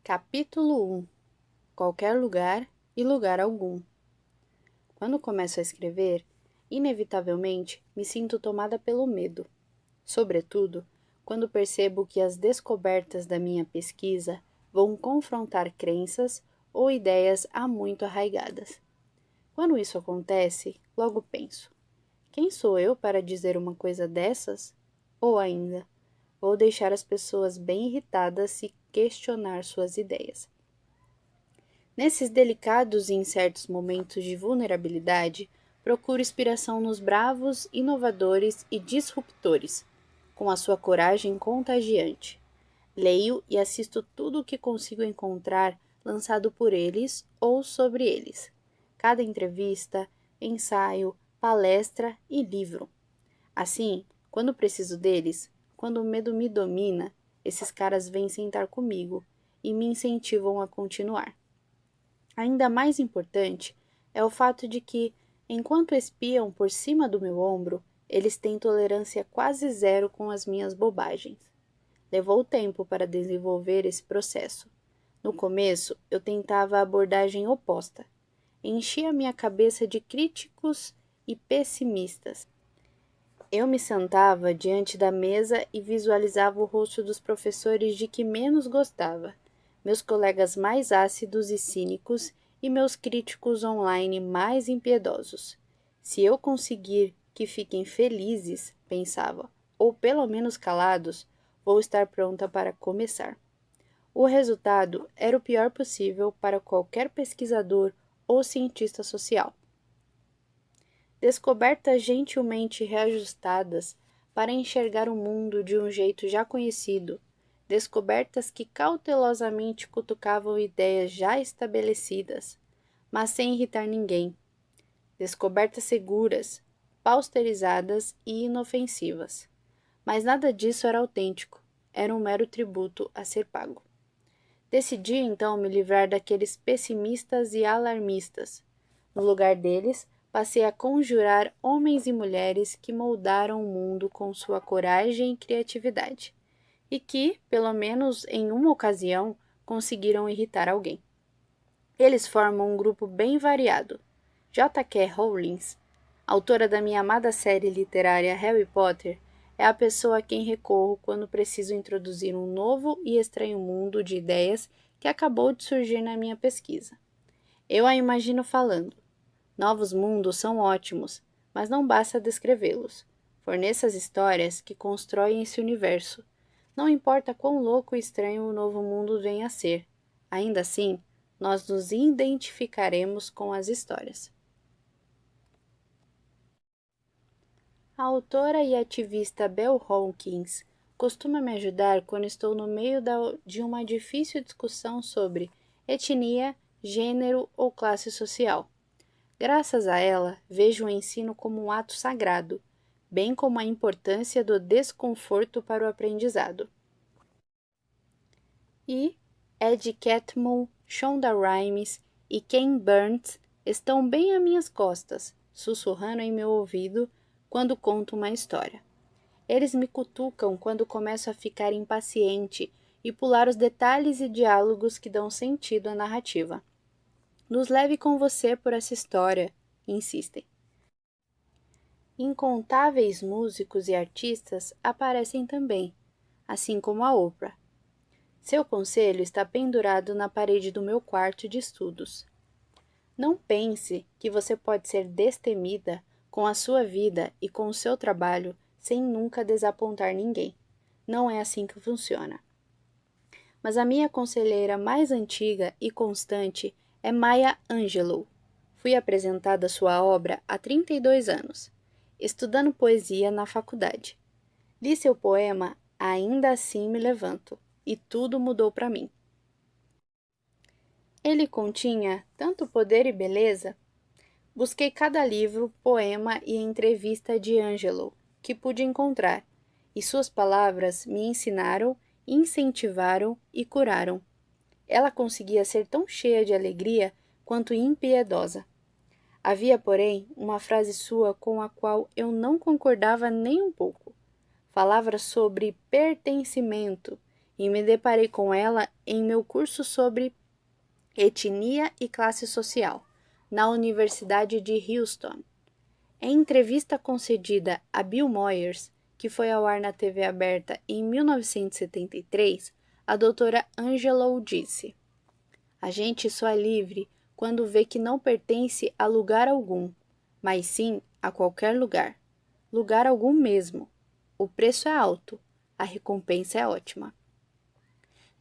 Capítulo 1. Qualquer lugar e lugar algum. Quando começo a escrever, inevitavelmente me sinto tomada pelo medo. Sobretudo, quando percebo que as descobertas da minha pesquisa vão confrontar crenças ou ideias há muito arraigadas. Quando isso acontece, logo penso: quem sou eu para dizer uma coisa dessas? Ou ainda, vou deixar as pessoas bem irritadas se questionar suas ideias. Nesses delicados e incertos momentos de vulnerabilidade, procuro inspiração nos bravos, inovadores e disruptores, com a sua coragem contagiante. Leio e assisto tudo o que consigo encontrar lançado por eles ou sobre eles. Cada entrevista, ensaio, palestra e livro. Assim, quando preciso deles, quando o medo me domina, esses caras vêm sentar comigo e me incentivam a continuar. Ainda mais importante é o fato de que, enquanto espiam por cima do meu ombro, eles têm tolerância quase zero com as minhas bobagens. Levou tempo para desenvolver esse processo. No começo, eu tentava a abordagem oposta. Enchia minha cabeça de críticos e pessimistas. Eu me sentava diante da mesa e visualizava o rosto dos professores de que menos gostava, meus colegas mais ácidos e cínicos e meus críticos online mais impiedosos. Se eu conseguir que fiquem felizes, pensava, ou pelo menos calados, vou estar pronta para começar. O resultado era o pior possível para qualquer pesquisador ou cientista social. Descobertas gentilmente reajustadas para enxergar o mundo de um jeito já conhecido, descobertas que cautelosamente cutucavam ideias já estabelecidas, mas sem irritar ninguém, descobertas seguras, pasteurizadas e inofensivas. Mas nada disso era autêntico, era um mero tributo a ser pago. Decidi então me livrar daqueles pessimistas e alarmistas. No lugar deles, passei a conjurar homens e mulheres que moldaram o mundo com sua coragem e criatividade, e que, pelo menos em uma ocasião, conseguiram irritar alguém. Eles formam um grupo bem variado. J.K. Rowling, autora da minha amada série literária Harry Potter, é a pessoa a quem recorro quando preciso introduzir um novo e estranho mundo de ideias que acabou de surgir na minha pesquisa. Eu a imagino falando: novos mundos são ótimos, mas não basta descrevê-los. Forneça as histórias que constroem esse universo. Não importa quão louco e estranho o novo mundo venha a ser. Ainda assim, nós nos identificaremos com as histórias. A autora e ativista Bell Hawkins costuma me ajudar quando estou no meio de uma difícil discussão sobre etnia, gênero ou classe social. Graças a ela, vejo o ensino como um ato sagrado, bem como a importância do desconforto para o aprendizado. E Ed Catmull, Shonda Rhimes e Ken Burns estão bem às minhas costas, sussurrando em meu ouvido quando conto uma história. Eles me cutucam quando começo a ficar impaciente e pular os detalhes e diálogos que dão sentido à narrativa. Nos leve com você por essa história, insistem. Incontáveis músicos e artistas aparecem também, assim como a Oprah. Seu conselho está pendurado na parede do meu quarto de estudos. Não pense que você pode ser destemida com a sua vida e com o seu trabalho sem nunca desapontar ninguém. Não é assim que funciona. Mas a minha conselheira mais antiga e constante é Maya Angelou. Fui apresentada sua obra há 32 anos, estudando poesia na faculdade. Li seu poema Ainda Assim Me Levanto, e tudo mudou para mim. Ele continha tanto poder e beleza. Busquei cada livro, poema e entrevista de Angelou que pude encontrar, e suas palavras me ensinaram, incentivaram e curaram. Ela conseguia ser tão cheia de alegria quanto impiedosa. Havia, porém, uma frase sua com a qual eu não concordava nem um pouco. Falava sobre pertencimento e me deparei com ela em meu curso sobre etnia e classe social, na Universidade de Houston. Em entrevista concedida a Bill Moyers, que foi ao ar na TV aberta em 1973, a doutora Angelou disse: "A gente só é livre quando vê que não pertence a lugar algum, mas sim a qualquer lugar. Lugar algum mesmo. O preço é alto, a recompensa é ótima."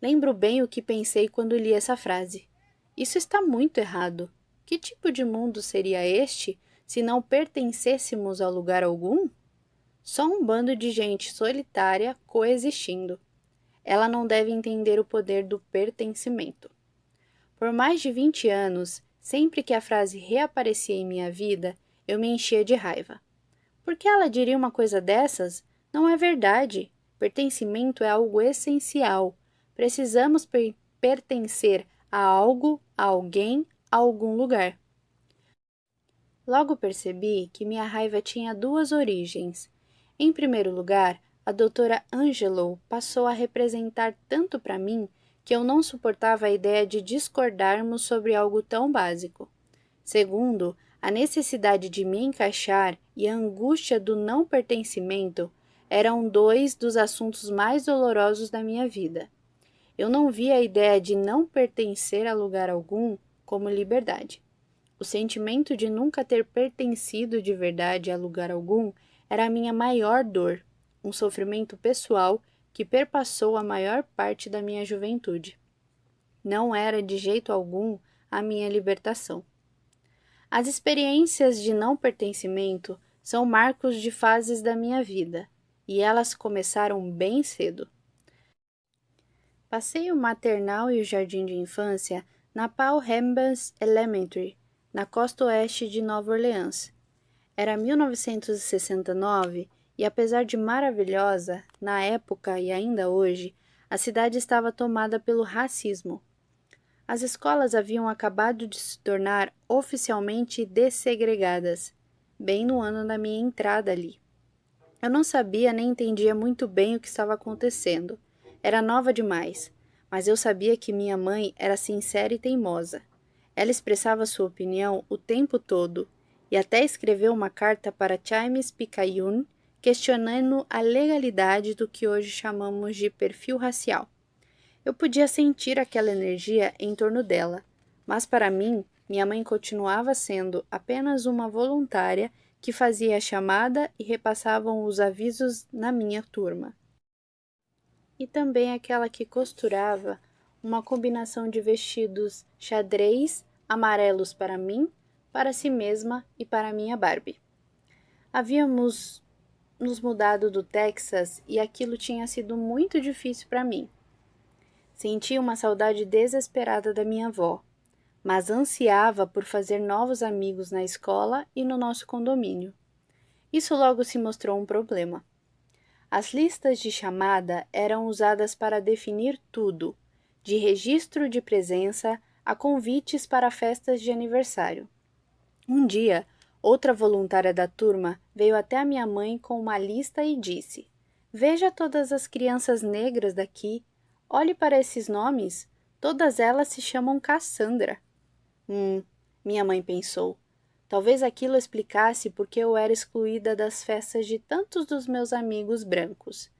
Lembro bem o que pensei quando li essa frase. Isso está muito errado. Que tipo de mundo seria este se não pertencêssemos a lugar algum? Só um bando de gente solitária coexistindo. Ela não deve entender o poder do pertencimento. Por mais de 20 anos, sempre que a frase reaparecia em minha vida, eu me enchia de raiva. Por que ela diria uma coisa dessas? Não é verdade. Pertencimento é algo essencial. Precisamos pertencer a algo, a alguém, a algum lugar. Logo percebi que minha raiva tinha duas origens. Em primeiro lugar, a doutora Angelou passou a representar tanto para mim que eu não suportava a ideia de discordarmos sobre algo tão básico. Segundo, a necessidade de me encaixar e a angústia do não pertencimento eram dois dos assuntos mais dolorosos da minha vida. Eu não via a ideia de não pertencer a lugar algum como liberdade. O sentimento de nunca ter pertencido de verdade a lugar algum era a minha maior dor, um sofrimento pessoal que perpassou a maior parte da minha juventude. Não era de jeito algum a minha libertação. As experiências de não pertencimento são marcos de fases da minha vida, e elas começaram bem cedo. Passei o maternal e o jardim de infância na Paul Rembrandt Elementary, na costa oeste de Nova Orleans. Era 1969 e, apesar de maravilhosa, na época e ainda hoje, a cidade estava tomada pelo racismo. As escolas haviam acabado de se tornar oficialmente dessegregadas, bem no ano da minha entrada ali. Eu não sabia nem entendia muito bem o que estava acontecendo. Era nova demais, mas eu sabia que minha mãe era sincera e teimosa. Ela expressava sua opinião o tempo todo e até escreveu uma carta para James Picayune questionando a legalidade do que hoje chamamos de perfil racial. Eu podia sentir aquela energia em torno dela, mas para mim, minha mãe continuava sendo apenas uma voluntária que fazia a chamada e repassavam os avisos na minha turma. E também aquela que costurava uma combinação de vestidos xadrez amarelos para mim, para si mesma e para minha Barbie. Havíamos nos mudado do Texas e aquilo tinha sido muito difícil para mim. Sentia uma saudade desesperada da minha avó, mas ansiava por fazer novos amigos na escola e no nosso condomínio. Isso logo se mostrou um problema. As listas de chamada eram usadas para definir tudo, de registro de presença a convites para festas de aniversário. Um dia, outra voluntária da turma veio até a minha mãe com uma lista e disse: "Veja todas as crianças negras daqui. Olhe para esses nomes. Todas elas se chamam Cassandra." Minha mãe pensou. Talvez aquilo explicasse por que eu era excluída das festas de tantos dos meus amigos brancos.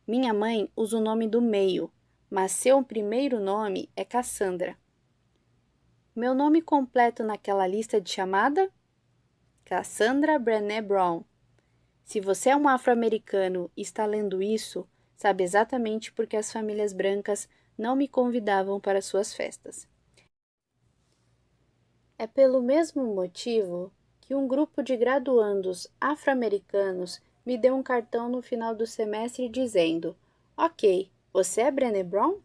Minha mãe usa o nome do meio, mas seu primeiro nome é Cassandra. Meu nome completo naquela lista de chamada? Cassandra Brené Brown. Se você é um afro-americano e está lendo isso, sabe exatamente por que as famílias brancas não me convidavam para suas festas. É pelo mesmo motivo que um grupo de graduandos afro-americanos me deu um cartão no final do semestre dizendo: "Ok, você é Brené Brown?"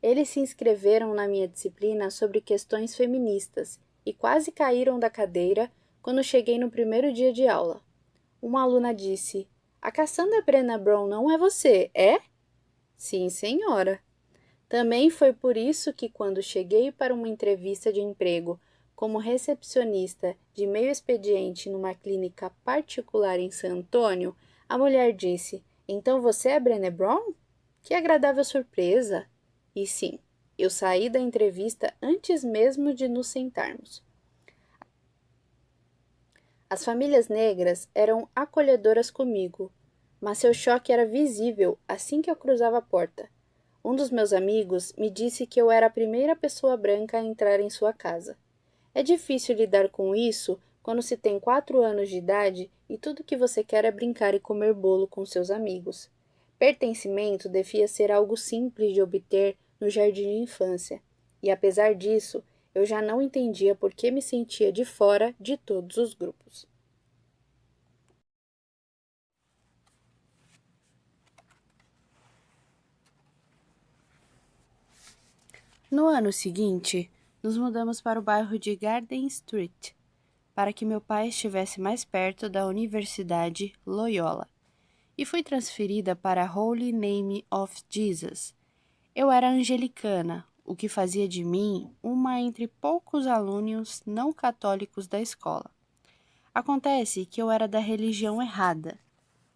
Eles se inscreveram na minha disciplina sobre questões feministas e quase caíram da cadeira quando cheguei no primeiro dia de aula. Uma aluna disse: "A Cassandra Brené Brown não é você, é?" "Sim, senhora." Também foi por isso que, quando cheguei para uma entrevista de emprego como recepcionista de meio expediente numa clínica particular em San Antônio, a mulher disse: "Então você é Brené Brown?" Que agradável surpresa! E sim, eu saí da entrevista antes mesmo de nos sentarmos. As famílias negras eram acolhedoras comigo, mas seu choque era visível assim que eu cruzava a porta. Um dos meus amigos me disse que eu era a primeira pessoa branca a entrar em sua casa. É difícil lidar com isso quando se tem 4 anos de idade e tudo que você quer é brincar e comer bolo com seus amigos. Pertencimento devia ser algo simples de obter no jardim de infância, e apesar disso, eu já não entendia por que me sentia de fora de todos os grupos. No ano seguinte, nos mudamos para o bairro de Garden Street, para que meu pai estivesse mais perto da Universidade Loyola, e fui transferida para Holy Name of Jesus. Eu era anglicana, o que fazia de mim uma entre poucos alunos não católicos da escola. Acontece que eu era da religião errada,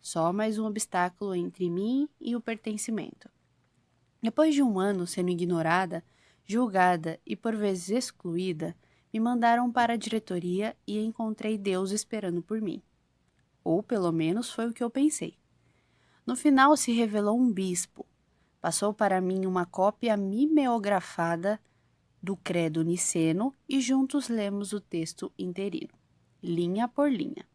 só mais um obstáculo entre mim e o pertencimento. Depois de um ano sendo ignorada, julgada e por vezes excluída, me mandaram para a diretoria e encontrei Deus esperando por mim. Ou pelo menos foi o que eu pensei. No final se revelou um bispo. Passou para mim uma cópia mimeografada do credo niceno e juntos lemos o texto inteiro, linha por linha.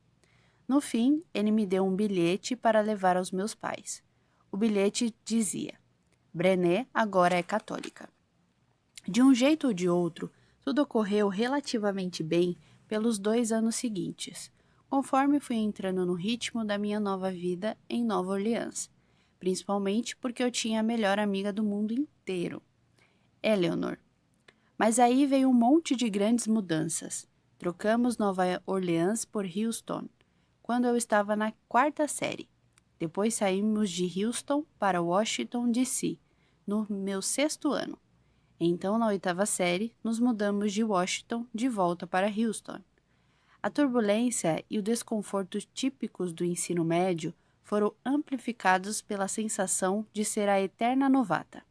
No fim, ele me deu um bilhete para levar aos meus pais. O bilhete dizia: Brené agora é católica. De um jeito ou de outro, tudo ocorreu relativamente bem pelos 2 anos seguintes, conforme fui entrando no ritmo da minha nova vida em Nova Orleans, principalmente porque eu tinha a melhor amiga do mundo inteiro, Eleanor. Mas aí veio um monte de grandes mudanças. Trocamos Nova Orleans por Houston, quando eu estava na 4ª série. Depois saímos de Houston para Washington, D.C., no meu 6º ano. Então, na 8ª série, nos mudamos de Washington de volta para Houston. A turbulência e o desconforto típicos do ensino médio foram amplificados pela sensação de ser a eterna novata.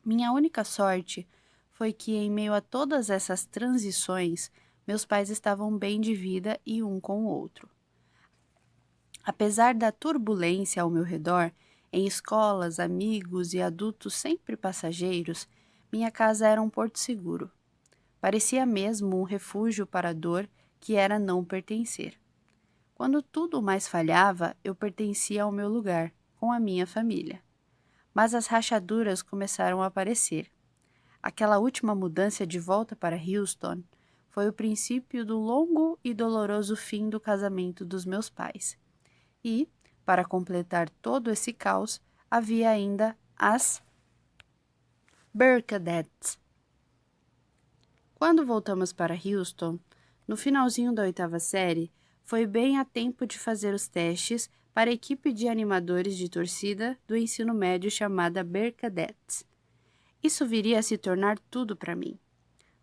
Minha única sorte foi que, em meio a todas essas transições, meus pais estavam bem de vida e um com o outro. Apesar da turbulência ao meu redor, em escolas, amigos e adultos sempre passageiros, minha casa era um porto seguro. Parecia mesmo um refúgio para a dor que era não pertencer. Quando tudo mais falhava, eu pertencia ao meu lugar, com a minha família. Mas as rachaduras começaram a aparecer. Aquela última mudança de volta para Houston foi o princípio do longo e doloroso fim do casamento dos meus pais. E, para completar todo esse caos, havia ainda as Bercadettes. Quando voltamos para Houston, no finalzinho da 8ª série, foi bem a tempo de fazer os testes para a equipe de animadores de torcida do ensino médio chamada Bercadettes. Isso viria a se tornar tudo para mim.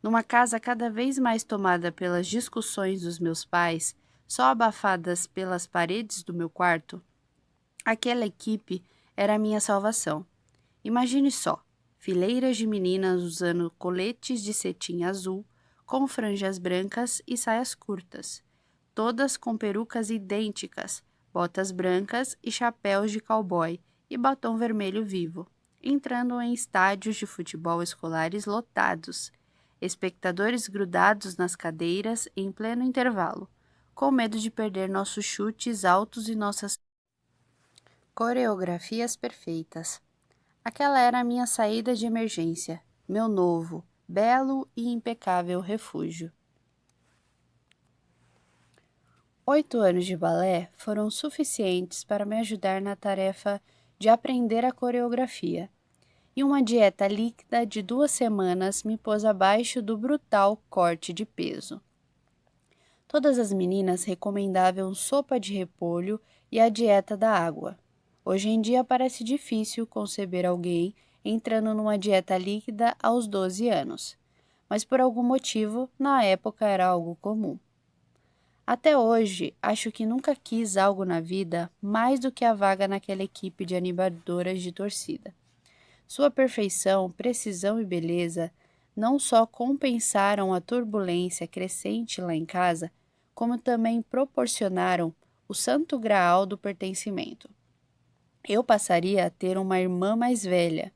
Numa casa cada vez mais tomada pelas discussões dos meus pais, só abafadas pelas paredes do meu quarto, aquela equipe era a minha salvação. Imagine só, fileiras de meninas usando coletes de cetim azul, com franjas brancas e saias curtas, todas com perucas idênticas, botas brancas e chapéus de cowboy e batom vermelho vivo, entrando em estádios de futebol escolares lotados, espectadores grudados nas cadeiras em pleno intervalo, com medo de perder nossos chutes altos e nossas coreografias perfeitas. Aquela era a minha saída de emergência, meu novo, belo e impecável refúgio. 8 anos de balé foram suficientes para me ajudar na tarefa de aprender a coreografia, e uma dieta líquida de 2 semanas me pôs abaixo do brutal corte de peso. Todas as meninas recomendavam sopa de repolho e a dieta da água. Hoje em dia parece difícil conceber alguém entrando numa dieta líquida aos 12 anos, mas por algum motivo, na época era algo comum. Até hoje, acho que nunca quis algo na vida mais do que a vaga naquela equipe de animadoras de torcida. Sua perfeição, precisão e beleza não só compensaram a turbulência crescente lá em casa, como também proporcionaram o santo graal do pertencimento. Eu passaria a ter uma irmã mais velha,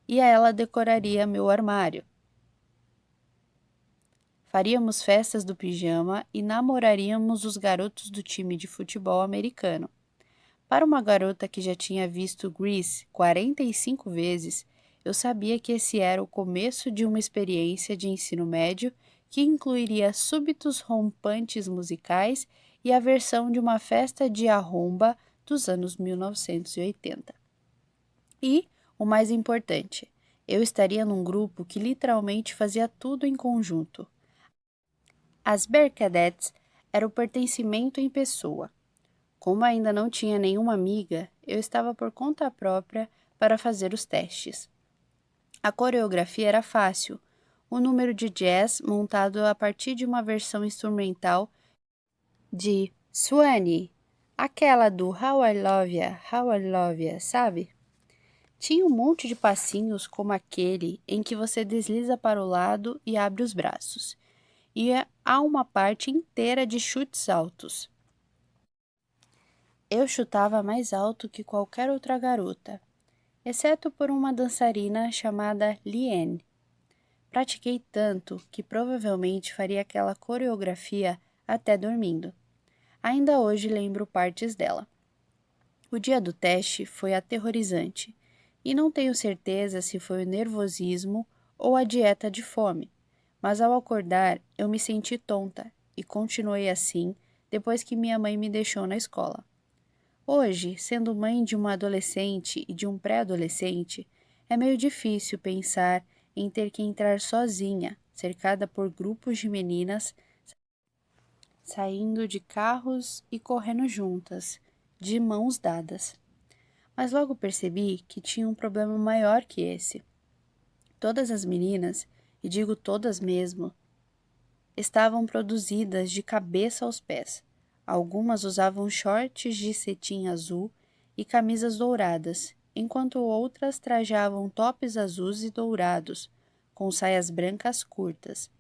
e a ela decoraria meu armário. Faríamos festas do pijama e namoraríamos os garotos do time de futebol americano. Para uma garota que já tinha visto Grease 45 vezes, eu sabia que esse era o começo de uma experiência de ensino médio que incluiria súbitos rompantes musicais e a versão de uma festa de arromba dos anos 1980. E, o mais importante, eu estaria num grupo que literalmente fazia tudo em conjunto. As Bear Cadets era o pertencimento em pessoa. Como ainda não tinha nenhuma amiga, eu estava por conta própria para fazer os testes. A coreografia era fácil, o número de jazz montado a partir de uma versão instrumental de Swanee, aquela do How I Love Ya, sabe? Tinha um monte de passinhos como aquele em que você desliza para o lado e abre os braços. E há uma parte inteira de chutes altos. Eu chutava mais alto que qualquer outra garota, exceto por uma dançarina chamada Liane. Pratiquei tanto que provavelmente faria aquela coreografia até dormindo. Ainda hoje lembro partes dela. O dia do teste foi aterrorizante, e não tenho certeza se foi o nervosismo ou a dieta de fome, mas ao acordar eu me senti tonta e continuei assim depois que minha mãe me deixou na escola. Hoje, sendo mãe de uma adolescente e de um pré-adolescente, é meio difícil pensar em ter que entrar sozinha, cercada por grupos de meninas, saindo de carros e correndo juntas, de mãos dadas. Mas logo percebi que tinha um problema maior que esse. Todas as meninas, e digo todas mesmo, estavam produzidas de cabeça aos pés. Algumas usavam shorts de cetim azul e camisas douradas, enquanto outras trajavam tops azuis e dourados, com saias brancas curtas.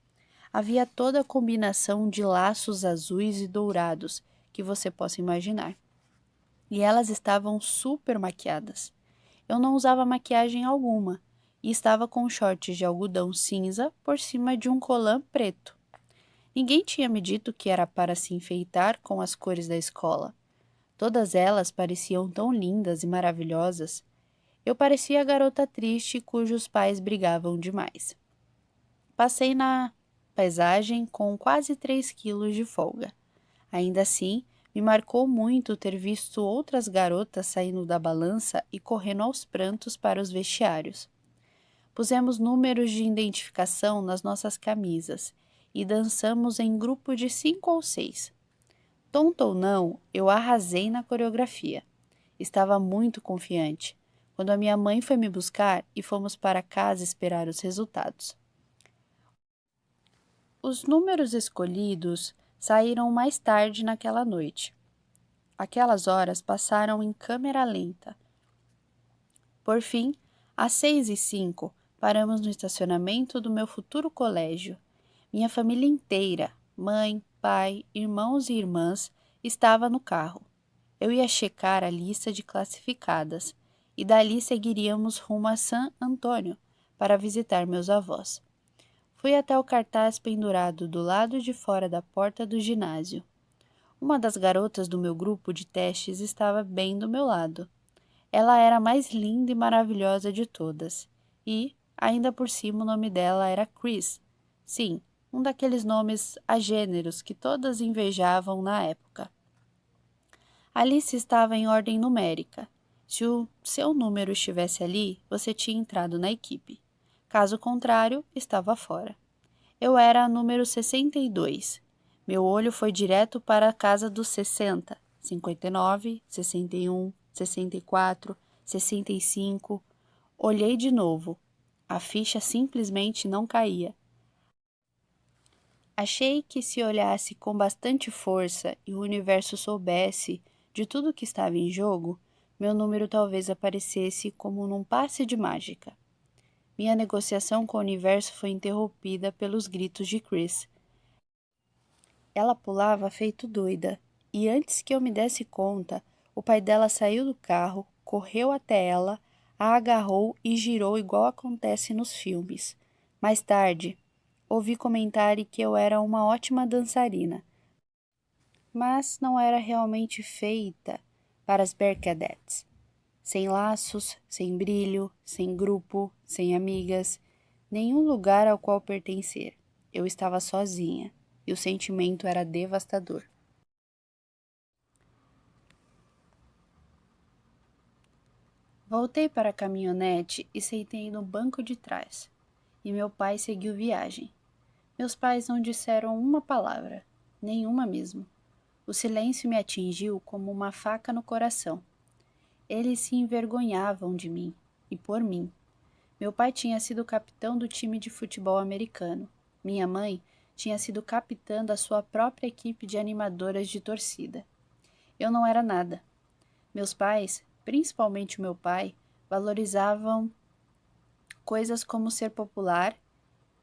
Havia toda a combinação de laços azuis e dourados que você possa imaginar. E elas estavam super maquiadas. Eu não usava maquiagem alguma e estava com shorts de algodão cinza por cima de um colã preto. Ninguém tinha me dito que era para se enfeitar com as cores da escola. Todas elas pareciam tão lindas e maravilhosas. Eu parecia a garota triste cujos pais brigavam demais. Passei na paisagem com quase 3 quilos de folga. Ainda assim, me marcou muito ter visto outras garotas saindo da balança e correndo aos prantos para os vestiários. Pusemos números de identificação nas nossas camisas e dançamos em grupo de 5 ou 6. Tonto ou não, eu arrasei na coreografia. Estava muito confiante, quando a minha mãe foi me buscar e fomos para casa esperar os resultados. Os números escolhidos saíram mais tarde naquela noite. Aquelas horas passaram em câmera lenta. Por fim, às 6h05, paramos no estacionamento do meu futuro colégio. Minha família inteira, mãe, pai, irmãos e irmãs, estava no carro. Eu ia checar a lista de classificadas e dali seguiríamos rumo a San Antônio para visitar meus avós. Fui até o cartaz pendurado do lado de fora da porta do ginásio. Uma das garotas do meu grupo de testes estava bem do meu lado. Ela era a mais linda e maravilhosa de todas. E, ainda por cima, o nome dela era Chris. Sim, um daqueles nomes agêneros que todas invejavam na época. Alice estava em ordem numérica. Se o seu número estivesse ali, você tinha entrado na equipe. Caso contrário, estava fora. Eu era a número 62. Meu olho foi direto para a casa dos 60, 59, 61, 64, 65. Olhei de novo. A ficha simplesmente não caía. Achei que se olhasse com bastante força e o universo soubesse de tudo que estava em jogo, meu número talvez aparecesse como num passe de mágica. Minha negociação com o universo foi interrompida pelos gritos de Chris. Ela pulava feito doida, e antes que eu me desse conta, o pai dela saiu do carro, correu até ela, a agarrou e girou igual acontece nos filmes. Mais tarde, ouvi comentarem que eu era uma ótima dançarina, mas não era realmente feita para as Bearcats. Sem laços, sem brilho, sem grupo, sem amigas, nenhum lugar ao qual pertencer. Eu estava sozinha, e o sentimento era devastador. Voltei para a caminhonete e sentei no banco de trás, e meu pai seguiu viagem. Meus pais não disseram uma palavra, nenhuma mesmo. O silêncio me atingiu como uma faca no coração. Eles se envergonhavam de mim, e por mim. Meu pai tinha sido capitão do time de futebol americano. Minha mãe tinha sido capitã da sua própria equipe de animadoras de torcida. Eu não era nada. Meus pais, principalmente o meu pai, valorizavam coisas como ser popular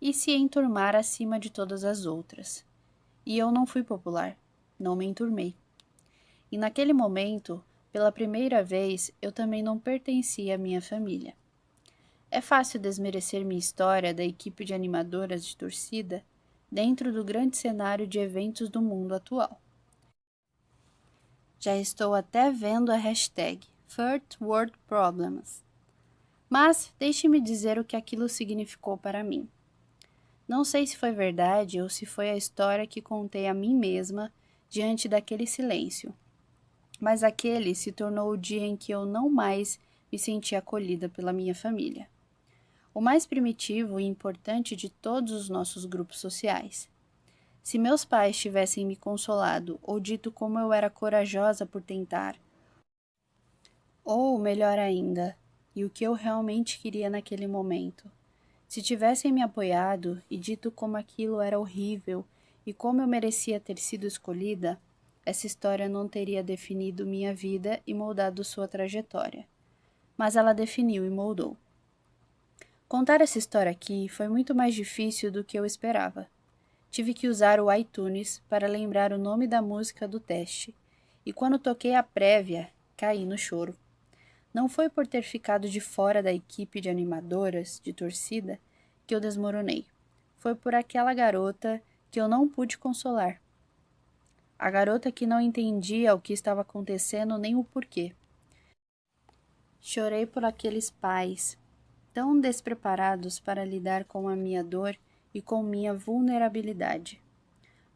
e se enturmar acima de todas as outras. E eu não fui popular, não me enturmei. E naquele momento, pela primeira vez, eu também não pertencia à minha família. É fácil desmerecer minha história da equipe de animadoras de torcida dentro do grande cenário de eventos do mundo atual. Já estou até vendo a hashtag Third World Problems. Mas deixe-me dizer o que aquilo significou para mim. Não sei se foi verdade ou se foi a história que contei a mim mesma diante daquele silêncio, mas aquele se tornou o dia em que eu não mais me senti acolhida pela minha família. O mais primitivo e importante de todos os nossos grupos sociais. Se meus pais tivessem me consolado ou dito como eu era corajosa por tentar, ou melhor ainda, e o que eu realmente queria naquele momento, se tivessem me apoiado e dito como aquilo era horrível e como eu merecia ter sido escolhida, essa história não teria definido minha vida e moldado sua trajetória. Mas ela definiu e moldou. Contar essa história aqui foi muito mais difícil do que eu esperava. Tive que usar o iTunes para lembrar o nome da música do teste, e quando toquei a prévia, caí no choro. Não foi por ter ficado de fora da equipe de animadoras de torcida que eu desmoronei. Foi por aquela garota que eu não pude consolar. A garota que não entendia o que estava acontecendo nem o porquê. Chorei por aqueles pais, tão despreparados para lidar com a minha dor e com minha vulnerabilidade.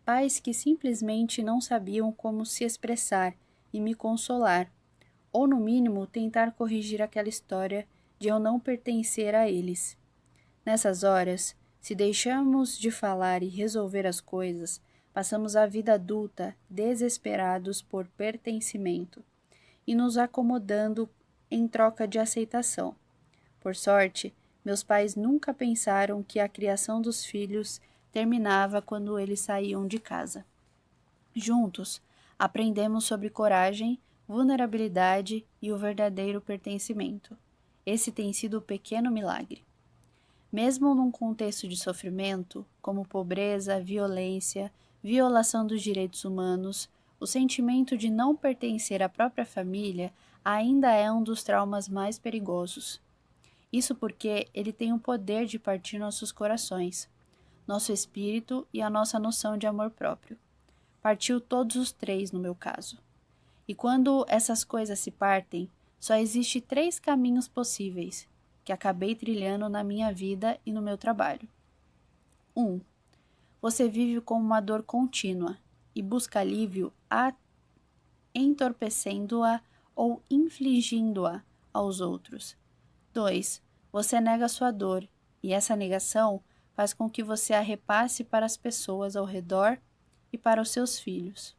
Pais que simplesmente não sabiam como se expressar e me consolar, ou no mínimo tentar corrigir aquela história de eu não pertencer a eles. Nessas horas, se deixamos de falar e resolver as coisas, passamos a vida adulta desesperados por pertencimento e nos acomodando em troca de aceitação. Por sorte, meus pais nunca pensaram que a criação dos filhos terminava quando eles saíam de casa. Juntos, aprendemos sobre coragem, vulnerabilidade e o verdadeiro pertencimento. Esse tem sido o pequeno milagre. Mesmo num contexto de sofrimento, como pobreza, violência, violação dos direitos humanos, o sentimento de não pertencer à própria família ainda é um dos traumas mais perigosos. Isso porque ele tem o poder de partir nossos corações, nosso espírito e a nossa noção de amor próprio. Partiu todos os três no meu caso. E quando essas coisas se partem, só existe 3 caminhos possíveis, que acabei trilhando na minha vida e no meu trabalho. 1. Você vive com uma dor contínua e busca alívio entorpecendo-a ou infligindo-a aos outros. 2. Você nega sua dor, e essa negação faz com que você a repasse para as pessoas ao redor e para os seus filhos.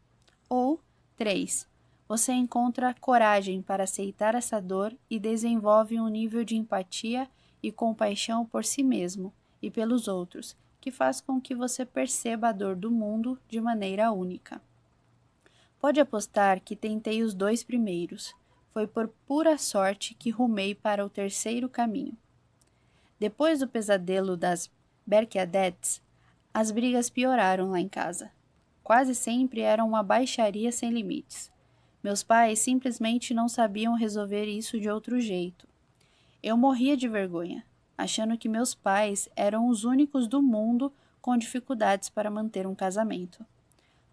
Ou 3. Você encontra coragem para aceitar essa dor e desenvolve um nível de empatia e compaixão por si mesmo e pelos outros, que faz com que você perceba a dor do mundo de maneira única. Pode apostar que tentei os 2 primeiros. Foi por pura sorte que rumei para o terceiro caminho. Depois do pesadelo das Berkeadettes, as brigas pioraram lá em casa. Quase sempre era uma baixaria sem limites. Meus pais simplesmente não sabiam resolver isso de outro jeito. Eu morria de vergonha, achando que meus pais eram os únicos do mundo com dificuldades para manter um casamento.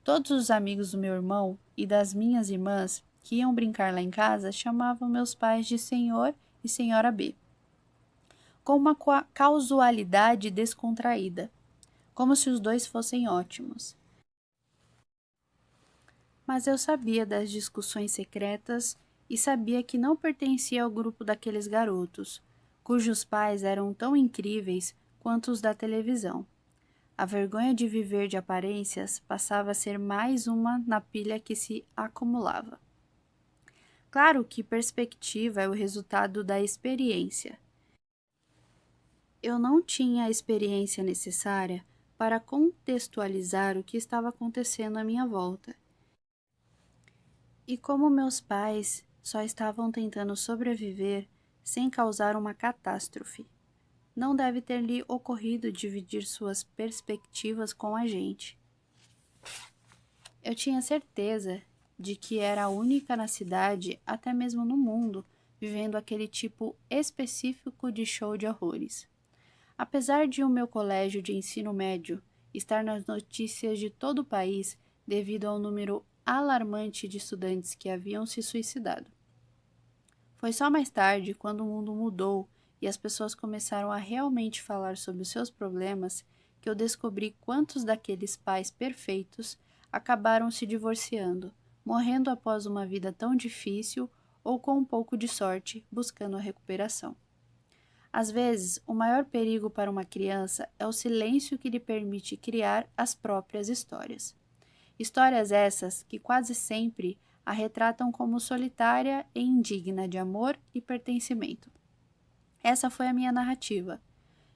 Todos os amigos do meu irmão e das minhas irmãs que iam brincar lá em casa chamavam meus pais de Senhor e Senhora B, com uma casualidade descontraída, como se os dois fossem ótimos. Mas eu sabia das discussões secretas e sabia que não pertencia ao grupo daqueles garotos, cujos pais eram tão incríveis quanto os da televisão. A vergonha de viver de aparências passava a ser mais uma na pilha que se acumulava. Claro que perspectiva é o resultado da experiência. Eu não tinha a experiência necessária para contextualizar o que estava acontecendo à minha volta. E como meus pais só estavam tentando sobreviver sem causar uma catástrofe, não deve ter lhe ocorrido dividir suas perspectivas com a gente. Eu tinha certeza de que era a única na cidade, até mesmo no mundo, vivendo aquele tipo específico de show de horrores. Apesar de o meu colégio de ensino médio estar nas notícias de todo o país devido ao número alarmante de estudantes que haviam se suicidado. Foi só mais tarde, quando o mundo mudou e as pessoas começaram a realmente falar sobre os seus problemas, que eu descobri quantos daqueles pais perfeitos acabaram se divorciando, morrendo após uma vida tão difícil ou com um pouco de sorte, buscando a recuperação. Às vezes, o maior perigo para uma criança é o silêncio que lhe permite criar as próprias histórias. Histórias essas que quase sempre a retratam como solitária e indigna de amor e pertencimento. Essa foi a minha narrativa,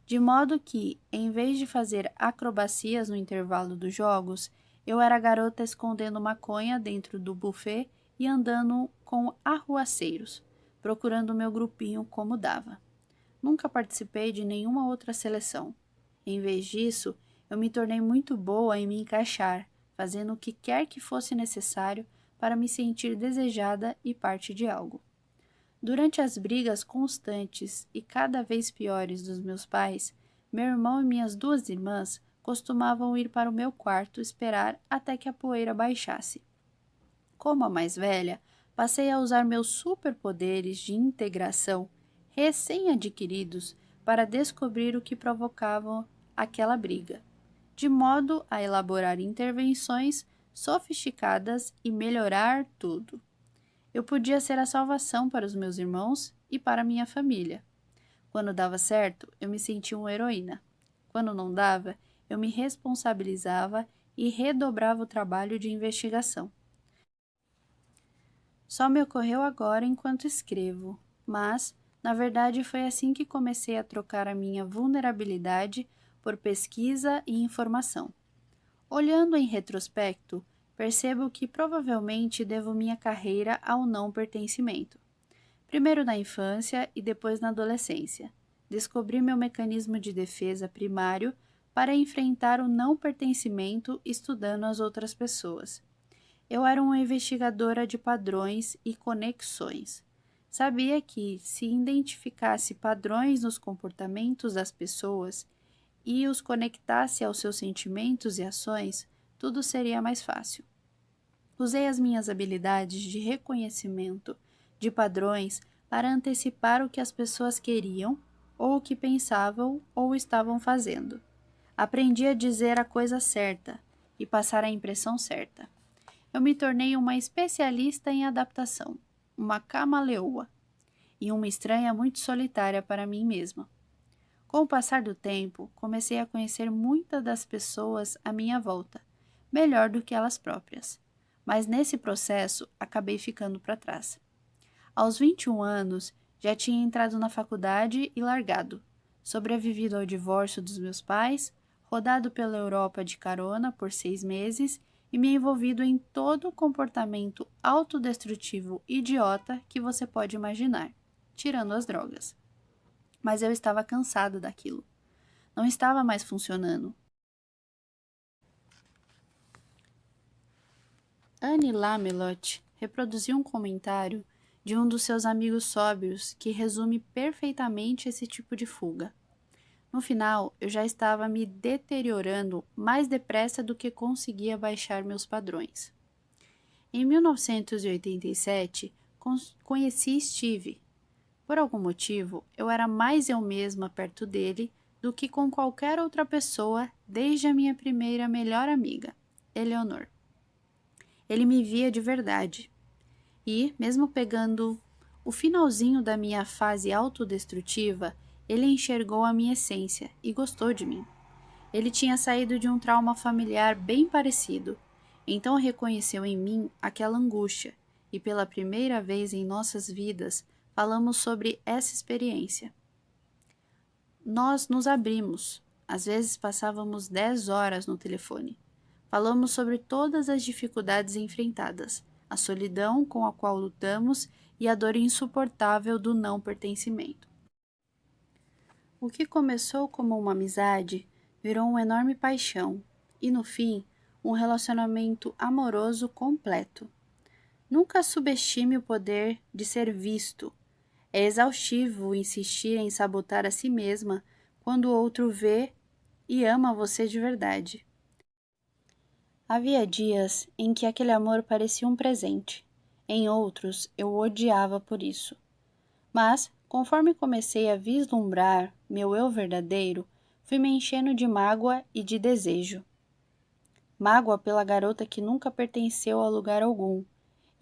de modo que, em vez de fazer acrobacias no intervalo dos jogos, eu era a garota escondendo maconha dentro do buffet e andando com arruaceiros, procurando meu grupinho como dava. Nunca participei de nenhuma outra seleção. Em vez disso, eu me tornei muito boa em me encaixar, fazendo o que quer que fosse necessário para me sentir desejada e parte de algo. Durante as brigas constantes e cada vez piores dos meus pais, meu irmão e minhas 2 irmãs costumavam ir para o meu quarto esperar até que a poeira baixasse. Como a mais velha, passei a usar meus superpoderes de integração recém-adquiridos para descobrir o que provocava aquela briga, de modo a elaborar intervenções sofisticadas e melhorar tudo. Eu podia ser a salvação para os meus irmãos e para minha família. Quando dava certo, eu me sentia uma heroína. Quando não dava, eu me responsabilizava e redobrava o trabalho de investigação. Só me ocorreu agora enquanto escrevo, mas, na verdade, foi assim que comecei a trocar a minha vulnerabilidade por pesquisa e informação. Olhando em retrospecto, percebo que provavelmente devo minha carreira ao não pertencimento. Primeiro na infância e depois na adolescência. Descobri meu mecanismo de defesa primário para enfrentar o não pertencimento estudando as outras pessoas. Eu era uma investigadora de padrões e conexões. Sabia que, se identificasse padrões nos comportamentos das pessoas e os conectasse aos seus sentimentos e ações, tudo seria mais fácil. Usei as minhas habilidades de reconhecimento de padrões para antecipar o que as pessoas queriam, ou o que pensavam ou estavam fazendo. Aprendi a dizer a coisa certa e passar a impressão certa. Eu me tornei uma especialista em adaptação, uma camaleoa, e uma estranha muito solitária para mim mesma. Com o passar do tempo, comecei a conhecer muitas das pessoas à minha volta, melhor do que elas próprias. Mas nesse processo, acabei ficando para trás. Aos 21 anos, já tinha entrado na faculdade e largado, sobrevivido ao divórcio dos meus pais, rodado pela Europa de carona por 6 meses e me envolvido em todo o comportamento autodestrutivo idiota que você pode imaginar, tirando as drogas. Mas eu estava cansado daquilo. Não estava mais funcionando. Annie Lamelot reproduziu um comentário de um dos seus amigos sóbrios que resume perfeitamente esse tipo de fuga. No final, eu já estava me deteriorando mais depressa do que conseguia baixar meus padrões. Em 1987, conheci Steve. Por algum motivo, eu era mais eu mesma perto dele do que com qualquer outra pessoa desde a minha primeira melhor amiga, Eleanor. Ele me via de verdade. E, mesmo pegando o finalzinho da minha fase autodestrutiva, ele enxergou a minha essência e gostou de mim. Ele tinha saído de um trauma familiar bem parecido, então reconheceu em mim aquela angústia, e pela primeira vez em nossas vidas falamos sobre essa experiência. Nós nos abrimos, às vezes passávamos 10 horas no telefone. Falamos sobre todas as dificuldades enfrentadas, a solidão com a qual lutamos e a dor insuportável do não pertencimento. O que começou como uma amizade virou uma enorme paixão e, no fim, um relacionamento amoroso completo. Nunca subestime o poder de ser visto. É exaustivo insistir em sabotar a si mesma quando o outro vê e ama você de verdade. Havia dias em que aquele amor parecia um presente. Em outros, eu o odiava por isso. Mas, conforme comecei a vislumbrar meu eu verdadeiro, fui me enchendo de mágoa e de desejo. Mágoa pela garota que nunca pertenceu a lugar algum,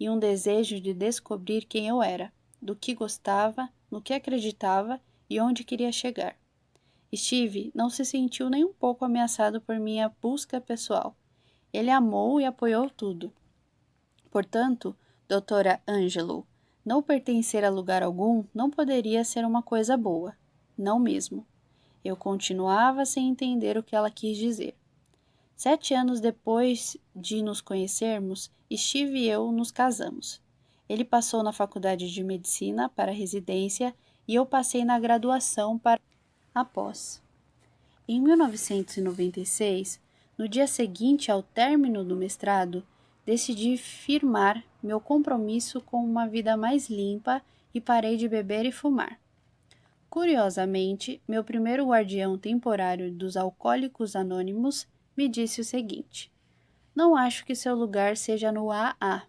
e um desejo de descobrir quem eu era, do que gostava, no que acreditava e onde queria chegar. Steve não se sentiu nem um pouco ameaçado por minha busca pessoal. Ele amou e apoiou tudo. Portanto, doutora Angelo, não pertencer a lugar algum não poderia ser uma coisa boa. Não mesmo. Eu continuava sem entender o que ela quis dizer. 7 anos depois de nos conhecermos, Steve e eu nos casamos. Ele passou na faculdade de medicina para a residência e eu passei na graduação para a pós. Em 1996, no dia seguinte ao término do mestrado, decidi firmar meu compromisso com uma vida mais limpa e parei de beber e fumar. Curiosamente, meu primeiro guardião temporário dos Alcoólicos Anônimos me disse o seguinte: não acho que seu lugar seja no AA.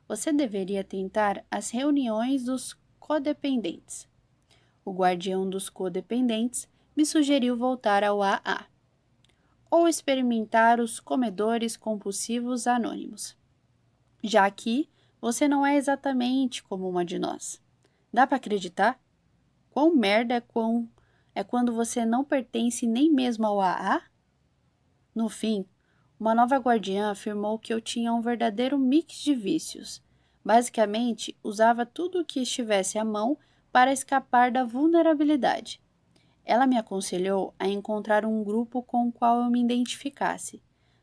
Você deveria tentar as reuniões dos codependentes. O guardião dos codependentes me sugeriu voltar ao AA. Ou experimentar os comedores compulsivos anônimos. Já que você não é exatamente como uma de nós. Dá para acreditar? Quão merda é quando você não pertence nem mesmo ao AA? No fim, uma nova guardiã afirmou que eu tinha um verdadeiro mix de vícios. Basicamente, usava tudo o que estivesse à mão para escapar da vulnerabilidade. Ela me aconselhou a encontrar um grupo com o qual eu me identificasse,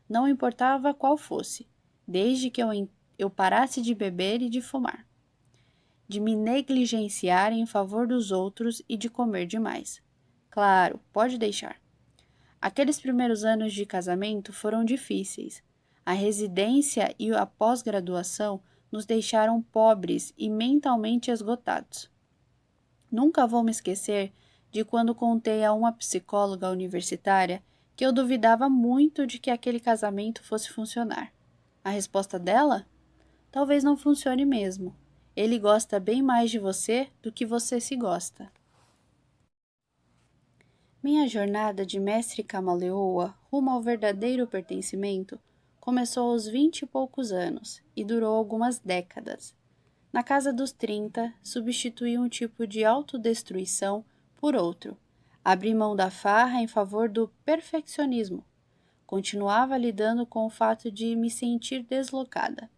não importava qual fosse, desde que eu parasse de beber e de fumar, de me negligenciar em favor dos outros e de comer demais. Claro, pode deixar. Aqueles primeiros anos de casamento foram difíceis. A residência e a pós-graduação nos deixaram pobres e mentalmente esgotados. Nunca vou me esquecer de quando contei a uma psicóloga universitária que eu duvidava muito de que aquele casamento fosse funcionar. A resposta dela? Talvez não funcione mesmo. Ele gosta bem mais de você do que você se gosta. Minha jornada de mestre camaleoa rumo ao verdadeiro pertencimento começou aos 20 e poucos anos e durou algumas décadas. Na casa dos 30, substituí um tipo de autodestruição por outro. Abri mão da farra em favor do perfeccionismo. Continuava lidando com o fato de me sentir deslocada,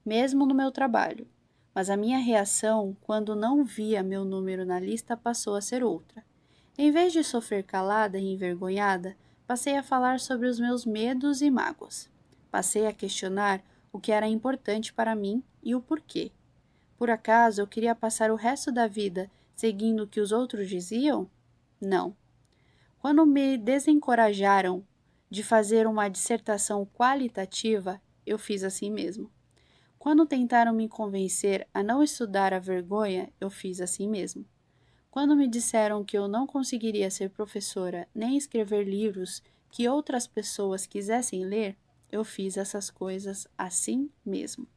mesmo no meu trabalho, mas a minha reação quando não via meu número na lista passou a ser outra. Em vez de sofrer calada e envergonhada, Passei a falar sobre os meus medos e mágoas. Passei a questionar o que era importante para mim e o porquê. Por acaso eu queria passar o resto da vida seguindo o que os outros diziam? Não. Quando me desencorajaram de fazer uma dissertação qualitativa, eu fiz assim mesmo. Quando tentaram me convencer a não estudar a vergonha, eu fiz assim mesmo. Quando me disseram que eu não conseguiria ser professora nem escrever livros que outras pessoas quisessem ler, eu fiz essas coisas assim mesmo.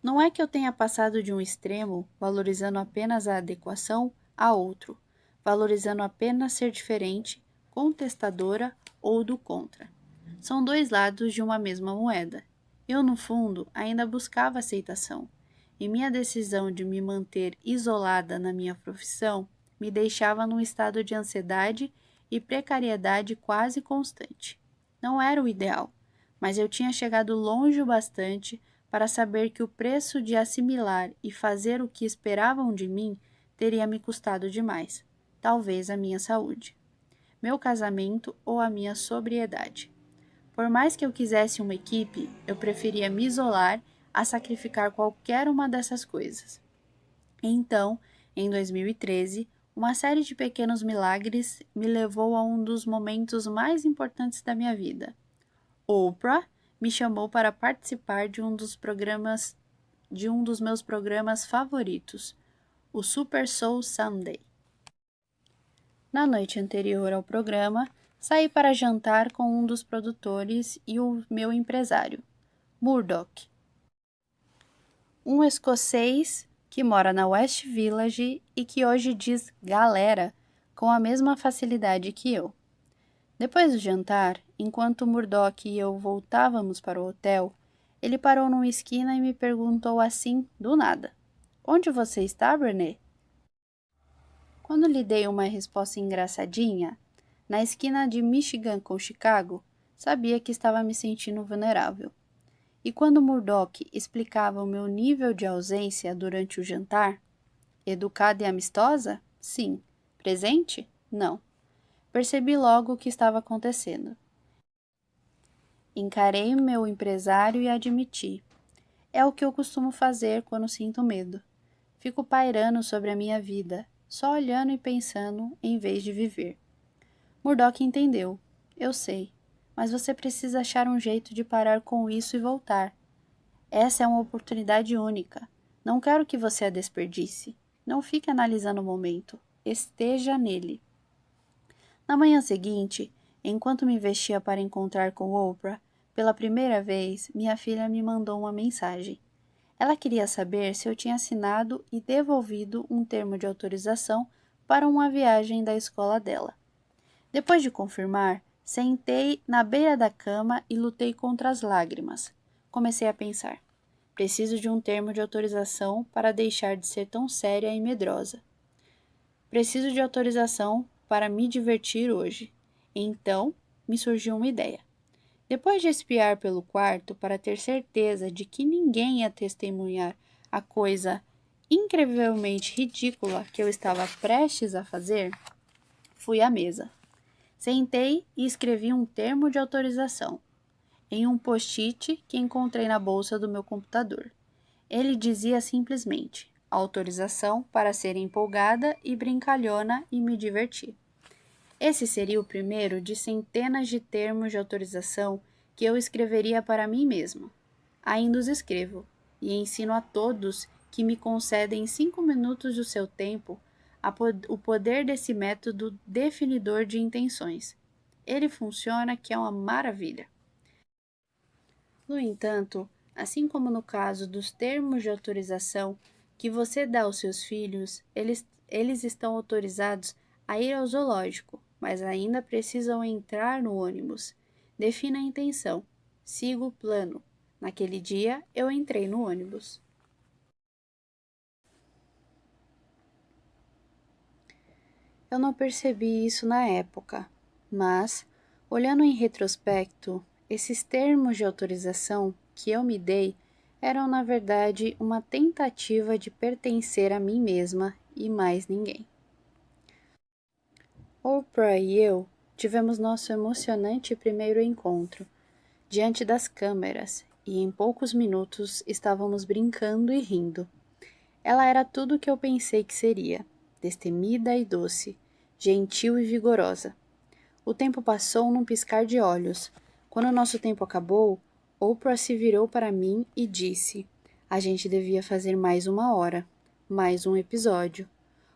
Não é que eu tenha passado de um extremo, valorizando apenas a adequação, a outro, valorizando apenas ser diferente, contestadora ou do contra. São dois lados de uma mesma moeda. Eu, no fundo, ainda buscava aceitação, e minha decisão de me manter isolada na minha profissão me deixava num estado de ansiedade e precariedade quase constante. Não era o ideal, mas eu tinha chegado longe o bastante para saber que o preço de assimilar e fazer o que esperavam de mim teria me custado demais, talvez a minha saúde, meu casamento ou a minha sobriedade. Por mais que eu quisesse uma equipe, eu preferia me isolar a sacrificar qualquer uma dessas coisas. Então, em 2013, uma série de pequenos milagres me levou a um dos momentos mais importantes da minha vida. Oprah me chamou para participar de um dos meus programas favoritos, o Super Soul Sunday. Na noite anterior ao programa, saí para jantar com um dos produtores e o meu empresário, Murdoch, um escocês que mora na West Village e que hoje diz galera com a mesma facilidade que eu. Depois do jantar, enquanto Murdoch e eu voltávamos para o hotel, ele parou numa esquina e me perguntou assim, do nada: "Onde você está, Brené?" Quando lhe dei uma resposta engraçadinha, na esquina de Michigan com Chicago, sabia que estava me sentindo vulnerável. E quando Murdoch explicava o meu nível de ausência durante o jantar, educada e amistosa? Sim. Presente? Não. Percebi logo o que estava acontecendo. Encarei meu empresário e admiti. É o que eu costumo fazer quando sinto medo. Fico pairando sobre a minha vida, só olhando e pensando em vez de viver. Murdoch entendeu. Eu sei, mas você precisa achar um jeito de parar com isso e voltar. Essa é uma oportunidade única. Não quero que você a desperdice. Não fique analisando o momento. Esteja nele. Na manhã seguinte, enquanto me vestia para encontrar com Oprah, pela primeira vez, minha filha me mandou uma mensagem. Ela queria saber se eu tinha assinado e devolvido um termo de autorização para uma viagem da escola dela. Depois de confirmar, sentei na beira da cama e lutei contra as lágrimas. Comecei a pensar. Preciso de um termo de autorização para deixar de ser tão séria e medrosa. Preciso de autorização para me divertir hoje. Então, me surgiu uma ideia. Depois de espiar pelo quarto para ter certeza de que ninguém ia testemunhar a coisa incrivelmente ridícula que eu estava prestes a fazer, fui à mesa. Sentei e escrevi um termo de autorização em um post-it que encontrei na bolsa do meu computador. Ele dizia simplesmente: autorização para ser empolgada e brincalhona e me divertir. Esse seria o primeiro de centenas de termos de autorização que eu escreveria para mim mesma. Ainda os escrevo, e ensino a todos que me concedem 5 minutos do seu tempo o poder desse método definidor de intenções. Ele funciona que é uma maravilha. No entanto, assim como no caso dos termos de autorização que você dá aos seus filhos, eles estão autorizados a ir ao zoológico, mas ainda precisam entrar no ônibus. Defina a intenção. Siga o plano. Naquele dia, eu entrei no ônibus. Eu não percebi isso na época, mas, olhando em retrospecto, esses termos de autorização que eu me dei eram, na verdade, uma tentativa de pertencer a mim mesma e mais ninguém. Oprah e eu tivemos nosso emocionante primeiro encontro, diante das câmeras, e em poucos minutos estávamos brincando e rindo. Ela era tudo o que eu pensei que seria, destemida e doce, gentil e vigorosa. O tempo passou num piscar de olhos. Quando nosso tempo acabou, Oprah se virou para mim e disse: a gente devia fazer mais 1 hora, mais um episódio.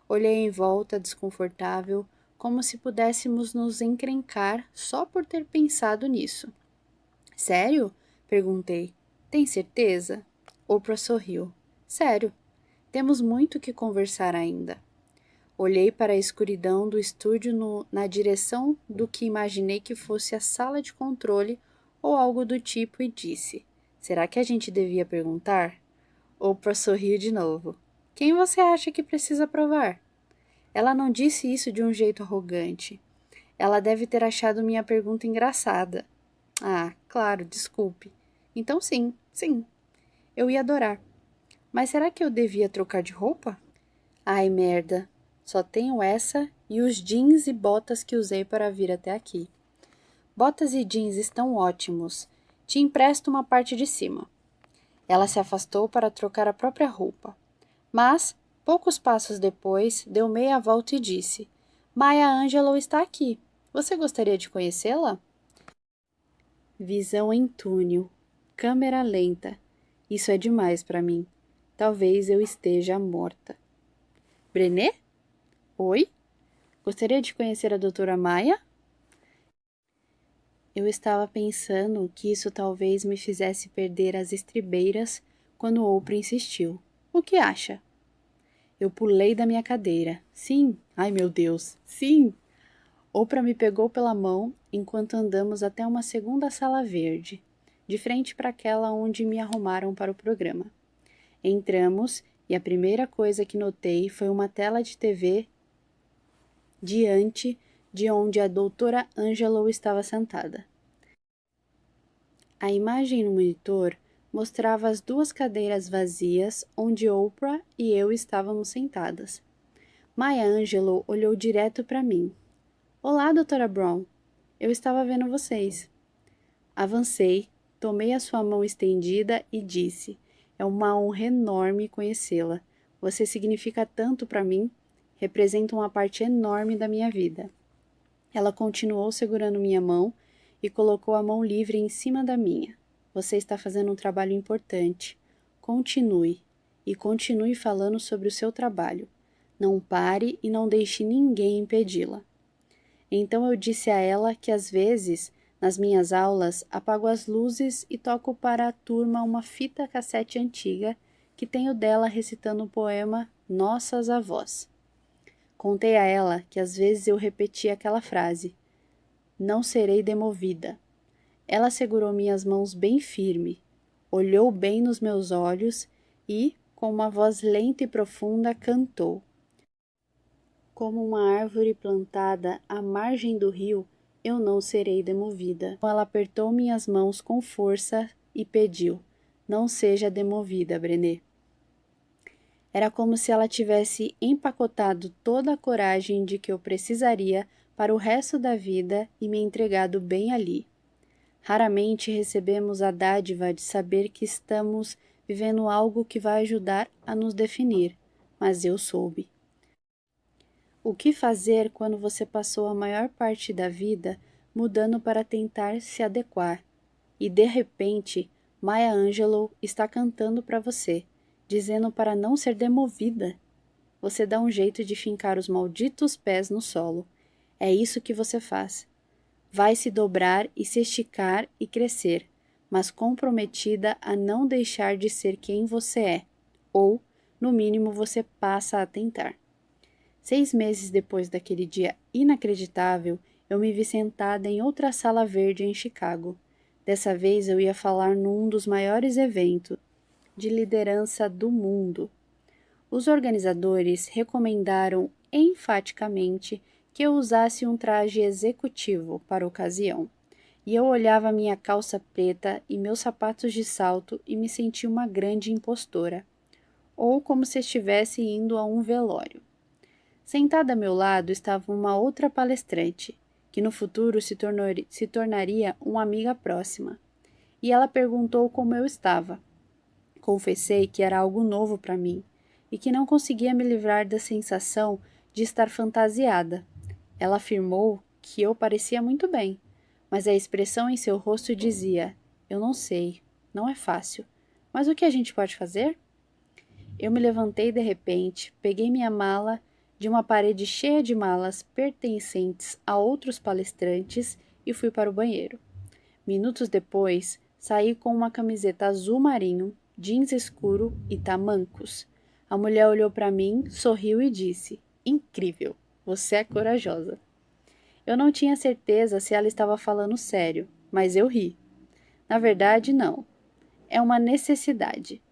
Olhei em volta, desconfortável, como se pudéssemos nos encrencar só por ter pensado nisso. Sério? Perguntei. Tem certeza? Oprah sorriu. Sério. Temos muito que conversar ainda. Olhei para a escuridão do estúdio na direção do que imaginei que fosse a sala de controle ou algo do tipo e disse: será que a gente devia perguntar? Oprah sorriu de novo. Quem você acha que precisa provar? Ela não disse isso de um jeito arrogante. Ela deve ter achado minha pergunta engraçada. Ah, claro, desculpe. Então sim, sim. Eu ia adorar. Mas será que eu devia trocar de roupa? Ai, merda. Só tenho essa e os jeans e botas que usei para vir até aqui. Botas e jeans estão ótimos. Te empresto uma parte de cima. Ela se afastou para trocar a própria roupa. Mas, poucos passos depois, deu meia volta e disse: Maya Angelou está aqui. Você gostaria de conhecê-la? Visão em túnel. Câmera lenta. Isso é demais para mim. Talvez eu esteja morta. Brené? Oi? Gostaria de conhecer a doutora Maya? Eu estava pensando que isso talvez me fizesse perder as estribeiras quando Oprah insistiu. O que acha? Eu pulei da minha cadeira. Sim, ai meu Deus, sim! Oprah me pegou pela mão enquanto andamos até uma segunda sala verde, de frente para aquela onde me arrumaram para o programa. Entramos e a primeira coisa que notei foi uma tela de TV diante de onde a doutora Angelou estava sentada. A imagem no monitor mostrava as 2 cadeiras vazias onde Oprah e eu estávamos sentadas. Maya Angelou olhou direto para mim. Olá, doutora Brown. Eu estava vendo vocês. Avancei, tomei a sua mão estendida e disse: é uma honra enorme conhecê-la. Você significa tanto para mim. Representa uma parte enorme da minha vida. Ela continuou segurando minha mão e colocou a mão livre em cima da minha. Você está fazendo um trabalho importante. Continue. E continue falando sobre o seu trabalho. Não pare e não deixe ninguém impedi-la. Então eu disse a ela que às vezes, nas minhas aulas, apago as luzes e toco para a turma uma fita cassete antiga que tenho dela recitando o poema Nossas Avós. Contei a ela que às vezes eu repetia aquela frase: não serei demovida. Ela segurou minhas mãos bem firme, olhou bem nos meus olhos e, com uma voz lenta e profunda, cantou. Como uma árvore plantada à margem do rio, eu não serei demovida. Ela apertou minhas mãos com força e pediu: não seja demovida, Brené. Era como se ela tivesse empacotado toda a coragem de que eu precisaria para o resto da vida e me entregado bem ali. Raramente recebemos a dádiva de saber que estamos vivendo algo que vai ajudar a nos definir, mas eu soube. O que fazer quando você passou a maior parte da vida mudando para tentar se adequar e, de repente, Maya Angelou está cantando para você, dizendo para não ser demovida? Você dá um jeito de fincar os malditos pés no solo. É isso que você faz. Vai se dobrar e se esticar e crescer, mas comprometida a não deixar de ser quem você é, ou, no mínimo, você passa a tentar. 6 meses depois daquele dia inacreditável, eu me vi sentada em outra sala verde em Chicago. Dessa vez eu ia falar num dos maiores eventos de liderança do mundo. Os organizadores recomendaram enfaticamente que eu usasse um traje executivo para a ocasião, e eu olhava minha calça preta e meus sapatos de salto e me sentia uma grande impostora, ou como se estivesse indo a um velório. Sentada a meu lado estava uma outra palestrante, que no futuro se tornaria uma amiga próxima. E ela perguntou como eu estava. Confessei que era algo novo para mim e que não conseguia me livrar da sensação de estar fantasiada. Ela afirmou que eu parecia muito bem, mas a expressão em seu rosto dizia: eu não sei, não é fácil, mas o que a gente pode fazer? Eu me levantei de repente, peguei minha mala de uma parede cheia de malas pertencentes a outros palestrantes e fui para o banheiro. Minutos depois, saí com uma camiseta azul marinho, jeans escuro e tamancos. A mulher olhou para mim, sorriu e disse: incrível, você é corajosa. Eu não tinha certeza se ela estava falando sério, mas eu ri. Na verdade, não. É uma necessidade.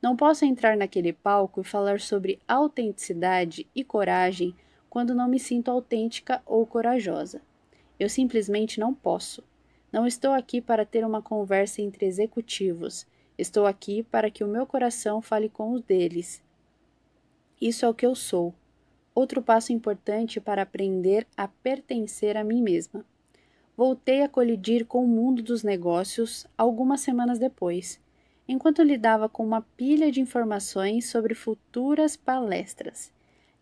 Não posso entrar naquele palco e falar sobre autenticidade e coragem quando não me sinto autêntica ou corajosa. Eu simplesmente não posso. Não estou aqui para ter uma conversa entre executivos. Estou aqui para que o meu coração fale com os deles. Isso é o que eu sou. Outro passo importante para aprender a pertencer a mim mesma. Voltei a colidir com o mundo dos negócios algumas semanas depois, enquanto lidava com uma pilha de informações sobre futuras palestras.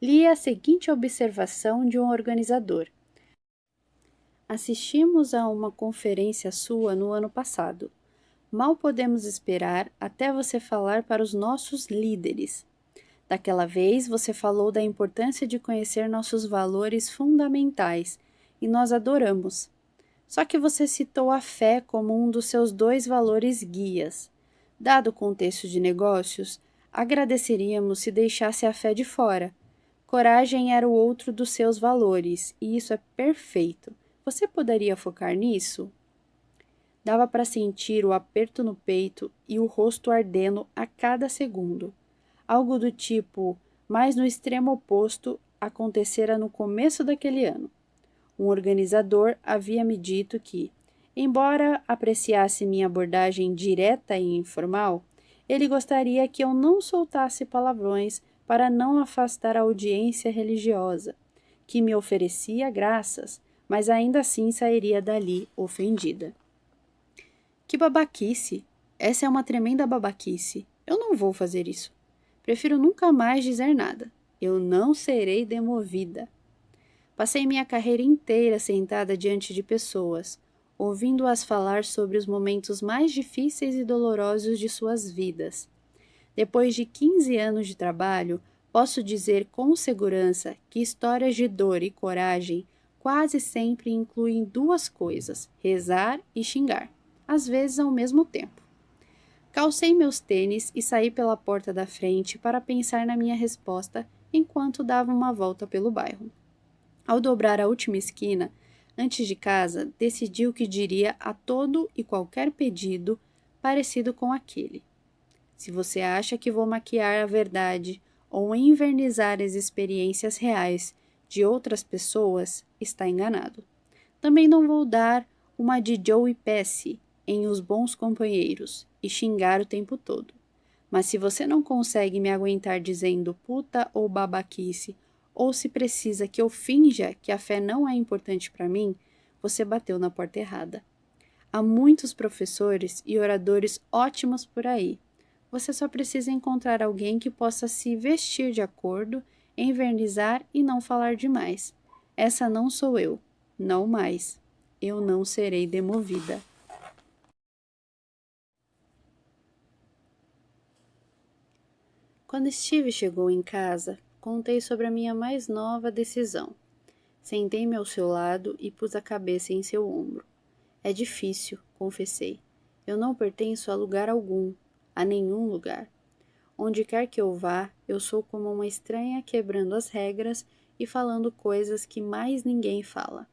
Li a seguinte observação de um organizador. Assistimos a uma conferência sua no ano passado. Mal podemos esperar até você falar para os nossos líderes. Daquela vez, você falou da importância de conhecer nossos valores fundamentais, e nós adoramos. Só que você citou a fé como um dos seus 2 valores guias. Dado o contexto de negócios, agradeceríamos se deixasse a fé de fora. Coragem era o outro dos seus valores, e isso é perfeito. Você poderia focar nisso? Dava para sentir o aperto no peito e o rosto ardendo a cada segundo. Algo do tipo, mas no extremo oposto, acontecera no começo daquele ano. Um organizador havia me dito que, embora apreciasse minha abordagem direta e informal, ele gostaria que eu não soltasse palavrões para não afastar a audiência religiosa, que me oferecia graças, mas ainda assim sairia dali ofendida. Que babaquice! Essa é uma tremenda babaquice. Eu não vou fazer isso. Prefiro nunca mais dizer nada. Eu não serei demovida. Passei minha carreira inteira sentada diante de pessoas, ouvindo-as falar sobre os momentos mais difíceis e dolorosos de suas vidas. Depois de 15 anos de trabalho, posso dizer com segurança que histórias de dor e coragem quase sempre incluem 2 coisas: rezar e xingar, às vezes ao mesmo tempo. Calcei meus tênis e saí pela porta da frente para pensar na minha resposta enquanto dava uma volta pelo bairro. Ao dobrar a última esquina, antes de casa, decidi o que diria a todo e qualquer pedido parecido com aquele. Se você acha que vou maquiar a verdade ou invernizar as experiências reais de outras pessoas, está enganado. Também não vou dar uma de Joey Pesci em Os Bons Companheiros e xingar o tempo todo. Mas se você não consegue me aguentar dizendo puta ou babaquice, ou se precisa que eu finja que a fé não é importante para mim, você bateu na porta errada. Há muitos professores e oradores ótimos por aí. Você só precisa encontrar alguém que possa se vestir de acordo, envernizar e não falar demais. Essa não sou eu. Não mais. Eu não serei demovida. Quando Steve chegou em casa, contei sobre a minha mais nova decisão. Sentei-me ao seu lado e pus a cabeça em seu ombro. É difícil, confessei. Eu não pertenço a lugar algum, a nenhum lugar. Onde quer que eu vá, eu sou como uma estranha quebrando as regras e falando coisas que mais ninguém fala.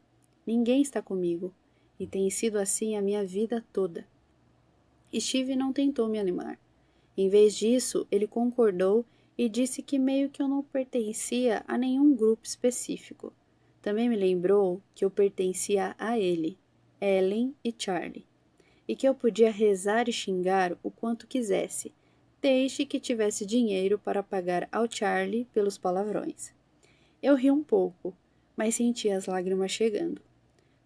Ninguém está comigo, e tem sido assim a minha vida toda. Steve não tentou me animar. Em vez disso, ele concordou e disse que meio que eu não pertencia a nenhum grupo específico. Também me lembrou que eu pertencia a ele, Ellen e Charlie, e que eu podia rezar e xingar o quanto quisesse, desde que tivesse dinheiro para pagar ao Charlie pelos palavrões. Eu ri um pouco, mas senti as lágrimas chegando.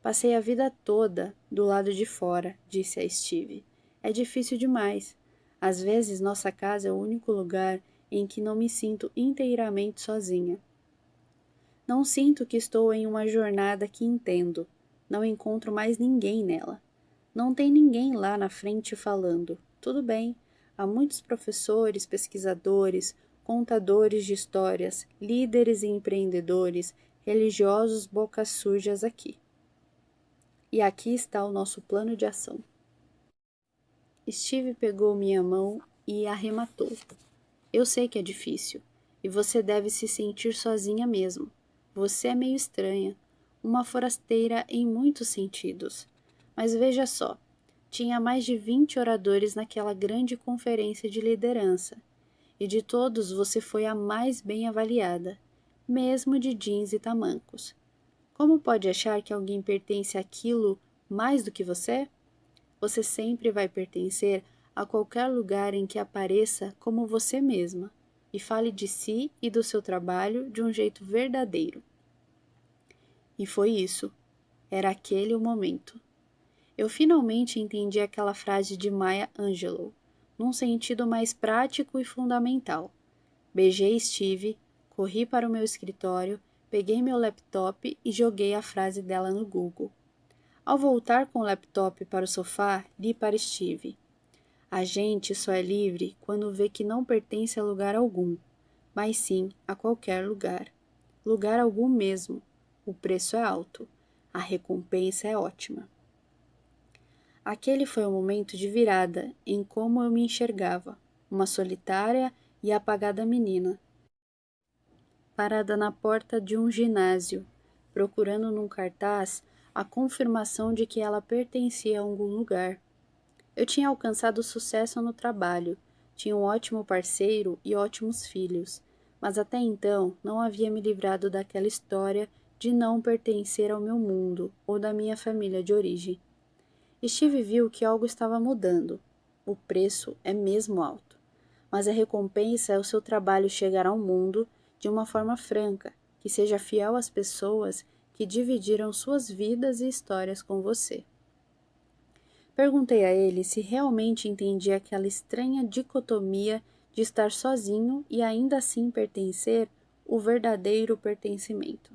Passei a vida toda do lado de fora, disse a Steve. É difícil demais. Às vezes nossa casa é o único lugar em que não me sinto inteiramente sozinha. Não sinto que estou em uma jornada que entendo. Não encontro mais ninguém nela. Não tem ninguém lá na frente falando. Tudo bem, há muitos professores, pesquisadores, contadores de histórias, líderes e empreendedores, religiosos bocas sujas aqui. E aqui está o nosso plano de ação. Steve pegou minha mão e arrematou. Eu sei que é difícil, e você deve se sentir sozinha mesmo. Você é meio estranha, uma forasteira em muitos sentidos. Mas veja só, tinha mais de 20 oradores naquela grande conferência de liderança, e de todos você foi a mais bem avaliada, mesmo de jeans e tamancos. Como pode achar que alguém pertence àquilo mais do que você? Você sempre vai pertencer a qualquer lugar em que apareça como você mesma e fale de si e do seu trabalho de um jeito verdadeiro. E foi isso. Era aquele o momento. Eu finalmente entendi aquela frase de Maya Angelou, num sentido mais prático e fundamental. Beijei Steve, corri para o meu escritório, peguei meu laptop e joguei a frase dela no Google. Ao voltar com o laptop para o sofá, li para Steve. A gente só é livre quando vê que não pertence a lugar algum, mas sim a qualquer lugar. Lugar algum mesmo. O preço é alto. A recompensa é ótima. Aquele foi o momento de virada em como eu me enxergava, uma solitária e apagada menina, parada na porta de um ginásio, procurando num cartaz a confirmação de que ela pertencia a algum lugar. Eu tinha alcançado sucesso no trabalho, tinha um ótimo parceiro e ótimos filhos, mas até então não havia me livrado daquela história de não pertencer ao meu mundo ou da minha família de origem. Steve viu que algo estava mudando. O preço é mesmo alto, mas a recompensa é o seu trabalho chegar ao mundo de uma forma franca, que seja fiel às pessoas que dividiram suas vidas e histórias com você. Perguntei a ele se realmente entendia aquela estranha dicotomia de estar sozinho e ainda assim pertencer, o verdadeiro pertencimento.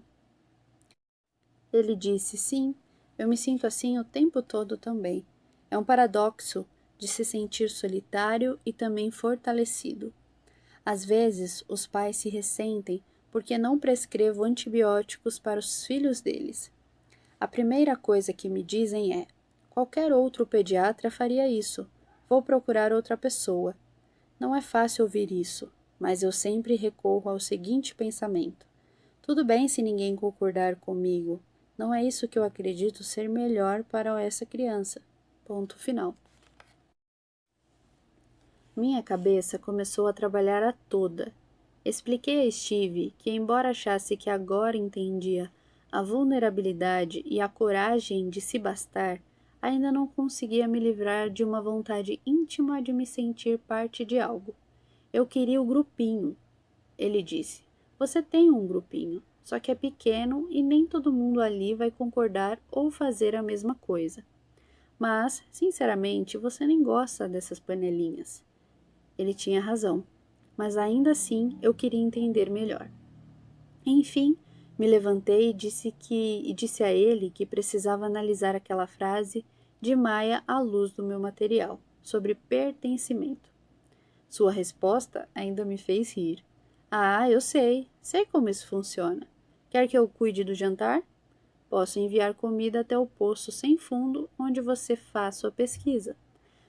Ele disse: sim, eu me sinto assim o tempo todo também. É um paradoxo de se sentir solitário e também fortalecido. Às vezes, os pais se ressentem porque não prescrevo antibióticos para os filhos deles. A primeira coisa que me dizem é: qualquer outro pediatra faria isso. Vou procurar outra pessoa. Não é fácil ouvir isso, mas eu sempre recorro ao seguinte pensamento: tudo bem se ninguém concordar comigo. Não é isso que eu acredito ser melhor para essa criança. Ponto final. Minha cabeça começou a trabalhar a toda. Expliquei a Steve que, embora achasse que agora entendia a vulnerabilidade e a coragem de se bastar, ainda não conseguia me livrar de uma vontade íntima de me sentir parte de algo. Eu queria o grupinho. Ele disse: você tem um grupinho, só que é pequeno e nem todo mundo ali vai concordar ou fazer a mesma coisa. Mas, sinceramente, você nem gosta dessas panelinhas. Ele tinha razão, mas ainda assim eu queria entender melhor. Enfim, me levantei e disse a ele que precisava analisar aquela frase de Maya à luz do meu material, sobre pertencimento. Sua resposta ainda me fez rir. Ah, eu sei como isso funciona. Quer que eu cuide do jantar? Posso enviar comida até o poço sem fundo onde você faz sua pesquisa.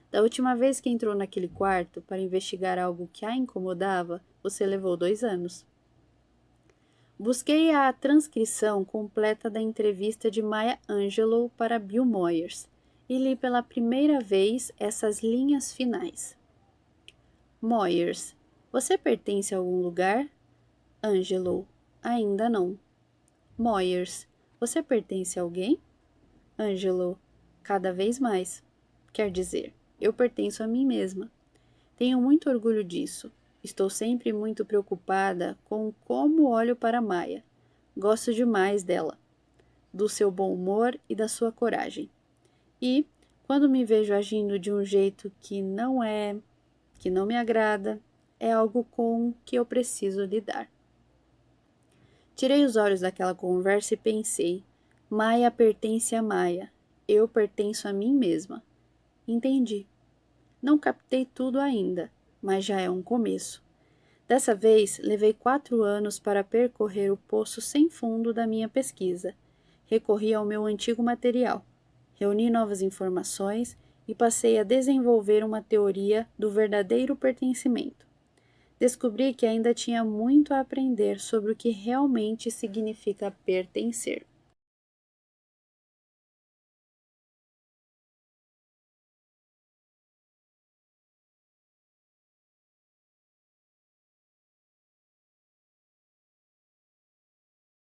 Da última vez que entrou naquele quarto para investigar algo que a incomodava, você levou 2 anos. Busquei a transcrição completa da entrevista de Maya Angelou para Bill Moyers e li pela primeira vez essas linhas finais. Moyers: você pertence a algum lugar? Angelou: ainda não. Moyers: você pertence a alguém? Angelou: cada vez mais. Quer dizer, eu pertenço a mim mesma. Tenho muito orgulho disso. Estou sempre muito preocupada com como olho para Maya. Gosto demais dela. do seu bom humor e da sua coragem. E, quando me vejo agindo de um jeito que não me agrada, é algo com que eu preciso lidar. Tirei os olhos daquela conversa e pensei, Maia pertence a Maia, eu pertenço a mim mesma. Entendi. Não captei tudo ainda, mas já é um começo. Dessa vez, levei 4 anos para percorrer o poço sem fundo da minha pesquisa. Recorri ao meu antigo material, reuni novas informações e passei a desenvolver uma teoria do verdadeiro pertencimento. Descobri que ainda tinha muito a aprender sobre o que realmente significa pertencer.